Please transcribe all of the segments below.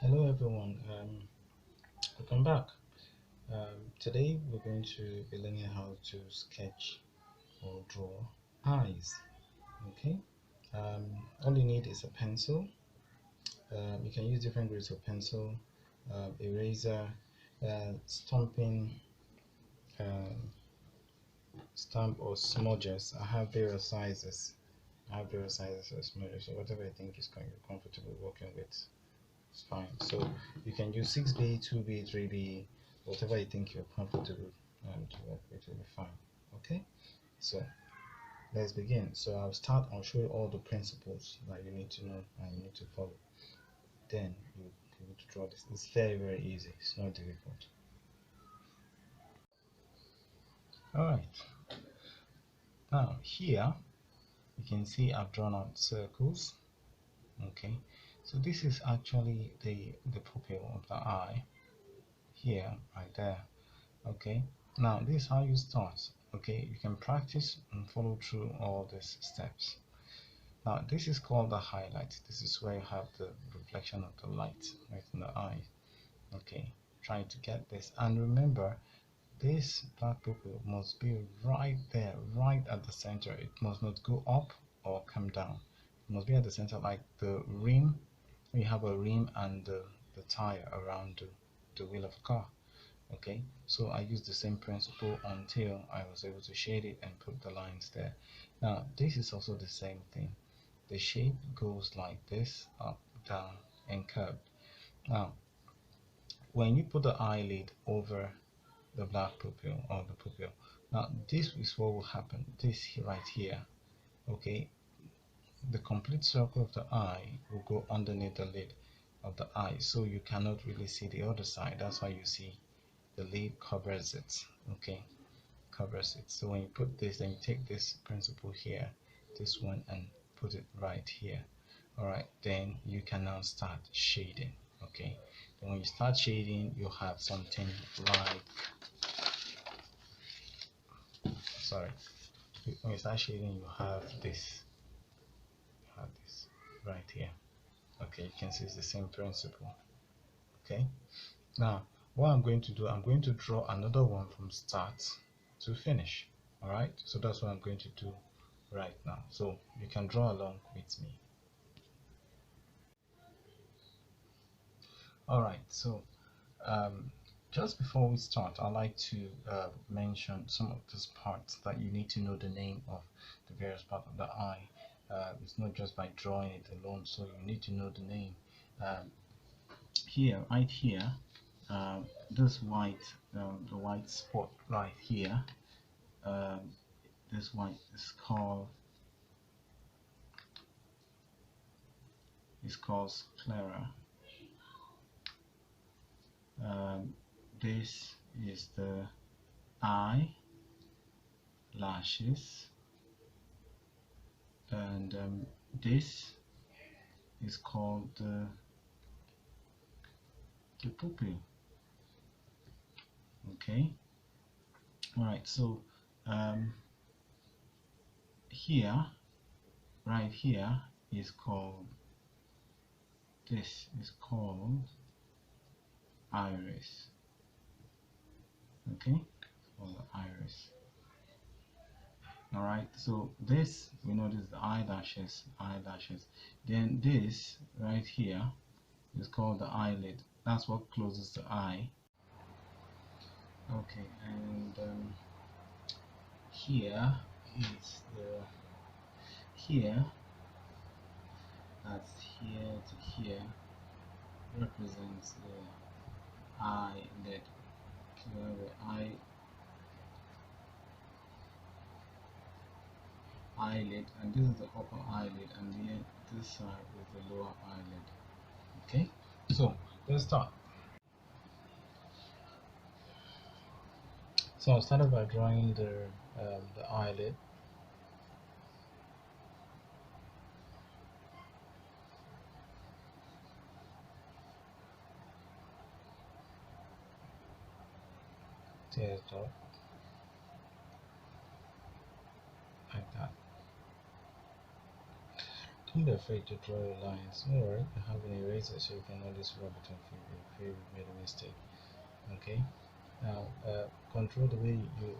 Hello everyone, welcome back. Today we're going to be learning how to sketch or draw eyes. Okay, all you need is a pencil. You can use different grades of pencil, eraser, stamping, um, stamp or smudges. I have various sizes. Of smudges, so whatever I think is you're comfortable working with. It's fine. So you can use 6B, 2B, 3B, whatever you think you're comfortable to work with will be fine. Okay, so let's begin. So I'll show you all the principles that you need to know and you need to follow. Then you'll be able to draw this. It's very easy. It's not difficult. Alright, now here you can see I've drawn out circles. Okay, so this is actually the pupil of the eye here, right there. Okay, now this is how you start. Okay, you can practice and follow through all these steps. Now this is called the highlight. This is where you have the reflection of the light right in the eye. Okay, try to get this, and remember this black pupil must be right there, right at the center. It must not go up or come down. It must be at the center, like the rim. We have a rim and the tire around the wheel of a car. Okay, so I used the same principle until I was able to shade it and put the lines there. Now this is also the same thing. The shape goes like this, up, down, and curved. Now when you put the eyelid over the black pupil or the pupil, now this is what will happen. This right here, okay, the complete circle of the eye will go underneath the lid of the eye, so you cannot really see the other side. That's why you see the lid covers it. Okay, covers it. So when you put this, then you take this principle here, this one, and put it right here. All right, then you can now start shading. Okay, then when you start shading, you have something like, sorry, when you start shading, you have this, right here. Okay, you can see it's the same principle. Okay, now what I'm going to do, I'm going to draw another one from start to finish. All right, so that's what I'm going to do right now, so you can draw along with me. All right, so just before we start, I'd like to mention some of these parts that you need to know the name of the various parts of the eye. It's not just by drawing it alone, so you need to know the name. Here, right here, this white, the white spot right here, um, this white is called sclera. This is the eyelashes, and this is called the pupil. Okay, all right, so here, right here, is called, this is called iris. Okay, for the iris. All right, so this, we know this is the eyelashes. Then this right here is called the eyelid. That's what closes the eye. Okay, and here is the, here, that's here to here, represents the eyelid. So the eyelid, and this is the upper eyelid, and then this side is the lower eyelid. Okay, so let's start. So I'll start by drawing the eyelid. There's dot, like that. Don't be afraid to draw your lines. Don't worry, you have an eraser so you can always rub it off if you made a mistake. Okay, now control the way you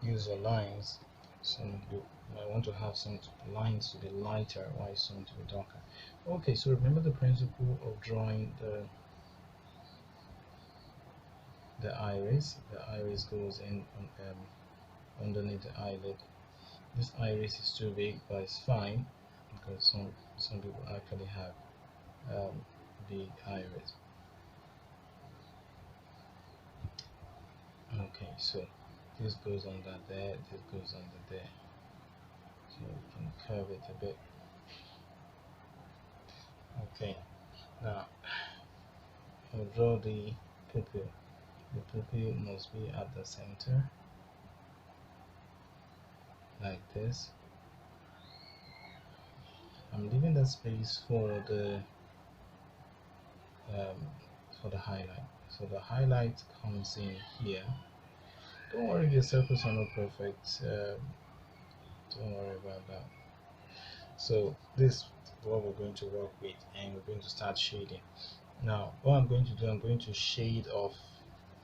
use your lines. Some you might want to have some lines to be lighter while some to be darker. Okay, so remember the principle of drawing the iris. The iris goes in underneath the eyelid. This iris is too big, but it's fine because some people actually have big iris. Okay, so this goes under there, this goes under there. So you can curve it a bit. Okay, now I'll draw the pupil. The pupil must be at the center, like this. I'm leaving the space um, for the highlight. So the highlight comes in here. Don't worry if your circles are not perfect. Don't worry about that. So this is what we're going to work with, and we're going to start shading. Now what I'm going to do, I'm going to shade off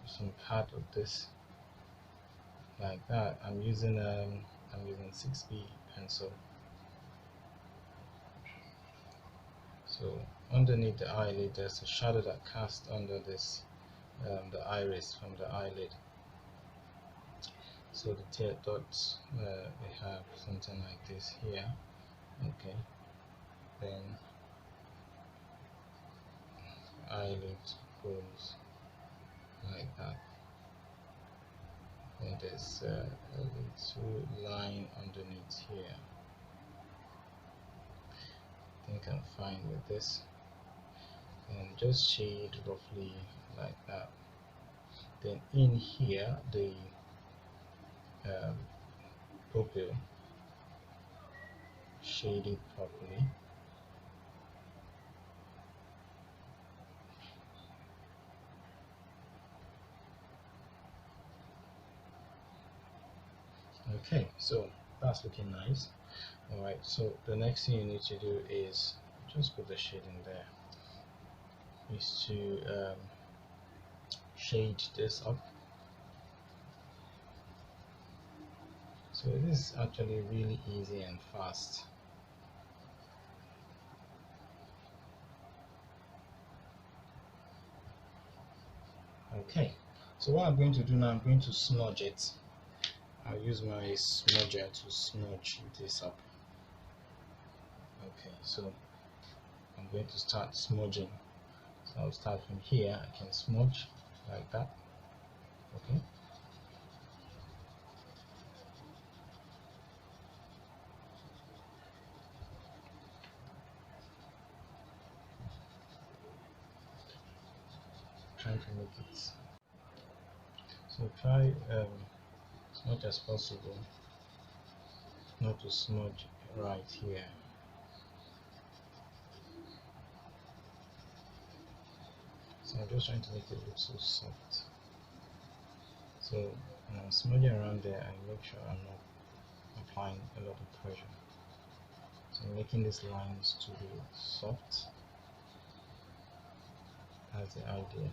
some part of this like that. I'm using 6B pencil. So underneath the eyelid there's a shadow that casts under this the iris from the eyelid. So the tear dots, we have something like this here. Okay, then eyelid goes like that, and there's a little line underneath here. I think I'm fine with this, and just shade roughly like that. Then in here the pupil, shade it properly. Okay, so that's looking nice. Alright, so the next thing you need to do is just put the shade in there, is to shade this up. So this is actually really easy and fast. Okay, so what I'm going to do now, I'm going to smudge it. I'll use my smudger to smudge this up. Okay, so I'm going to start smudging. So I'll start from here. I can smudge like that. Okay. Trying to make it. So try as much as possible not to smudge right here. So I'm just trying to make it look so soft. So when I'm smudging around there, I make sure I'm not applying a lot of pressure. So I'm making these lines to be soft. That's the idea.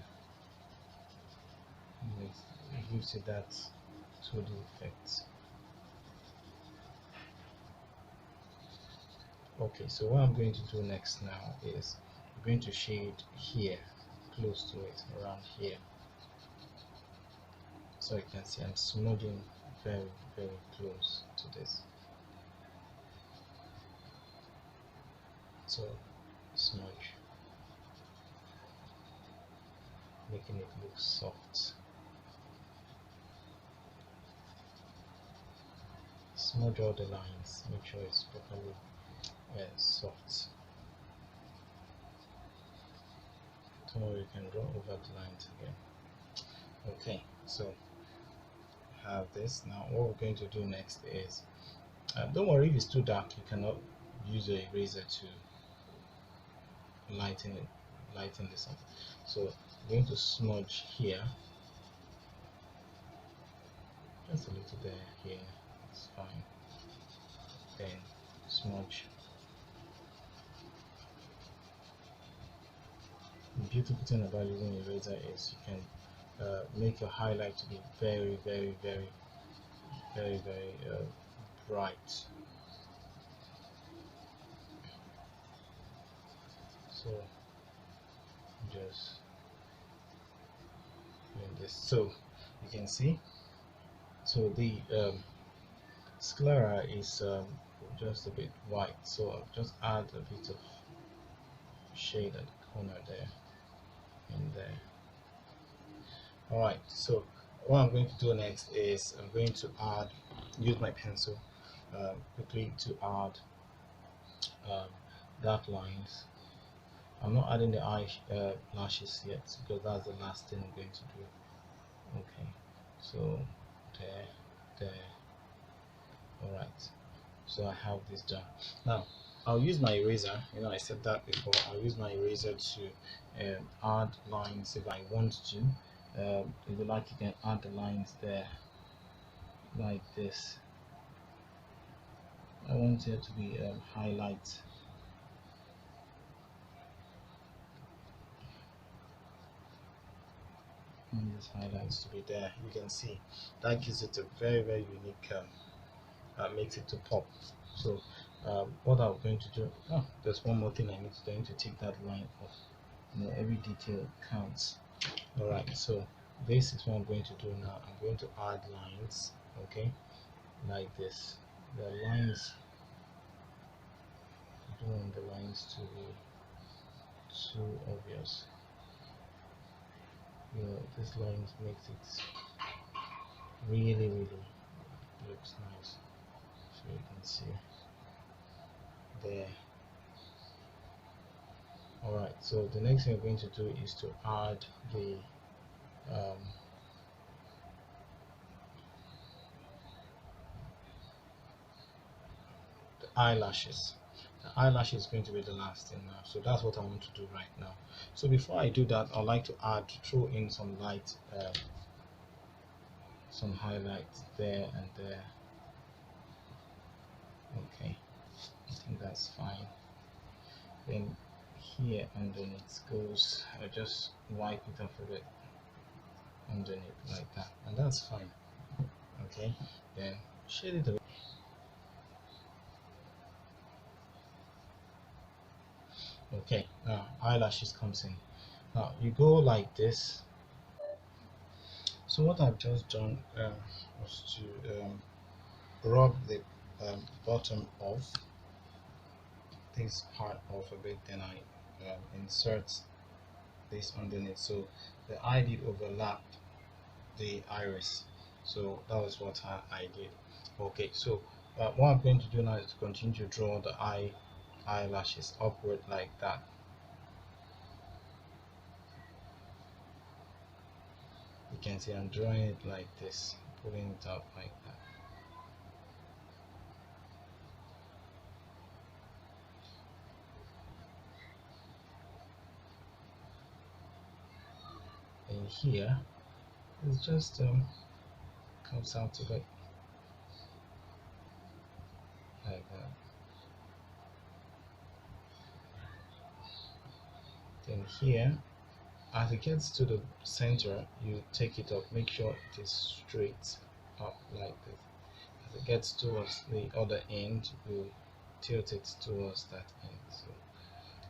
It gives you that 2D effect. Okay, so what I'm going to do next now is I'm going to shade here, close to it, around here. So you can see I'm smudging very, very close to this. So smudge, making it look soft. Smudge all the lines, make sure it's properly soft. Tomorrow you can draw over the lines again. Okay, so have this. Now what we're going to do next is, don't worry if it's too dark, you cannot use your eraser to lighten this up. So I'm going to smudge here, just a little there, here, it's fine. Then smudge beautiful thing about using eraser is you can make your highlight to be very, very, very, very, very bright. So just doing this, so you can see. So the sclera is just a bit white, so I'll just add a bit of shade at the corner there and there. Alright, so what I'm going to do next is I'm going to use my pencil quickly to add um, dark lines. I'm not adding the lashes yet because that's the last thing I'm going to do. Okay, so there. Alright, so I have this done. Now I'll use my eraser. I said that before. I'll use my eraser to add lines if I want to. If you like, you can add the lines there like this. I want it to be highlight. And these highlights to be there. You can see that gives it a very, very unique makes it to pop. So what I'm going to do, there's one more thing I need to do. I need to take that line off. Every detail counts. Alright, so this is what I'm going to do now. I'm going to add lines, okay, like this. The lines, I don't want the lines to be too obvious. This lines makes it really, really looks nice. So you can see there. Alright, so the next thing we're going to do is to add the eyelashes. The eyelash is going to be the last thing now, so that's what I want to do right now. So before I do that, I'd like to throw in some light, some highlights there and there. Okay, I think that's fine. Then here underneath goes, I just wipe it off a bit underneath like that, and that's fine. Okay, then shade it a bit. Okay, now eyelashes comes in. Now you go like this. So what I've just done was to rub the bottom off, this part off a bit, then I insert this underneath, so the eye did overlap the iris. So that was what I did. Okay, so what I'm going to do now is to continue to draw the eyelashes upward like that. You can see I'm drawing it like this, pulling it up like that. And here it's just comes out a bit like that. Then here, as it gets to the center, you take it up, make sure it is straight up like this. As it gets towards the other end, you tilt it towards that end. So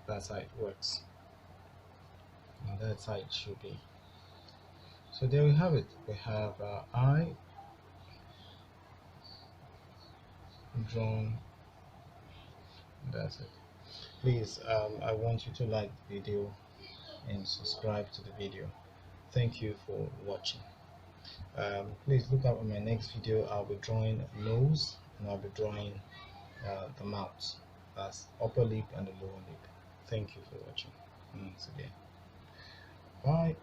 that's how it works, and that's how it should be. So there we have it. We have our eye drawn. That's it. Please, I want you to like the video and subscribe to the video. Thank you for watching. Please look out on my next video. I'll be drawing nose, and I'll be drawing the mouth. That's upper lip and the lower lip. Thank you for watching once again. Bye.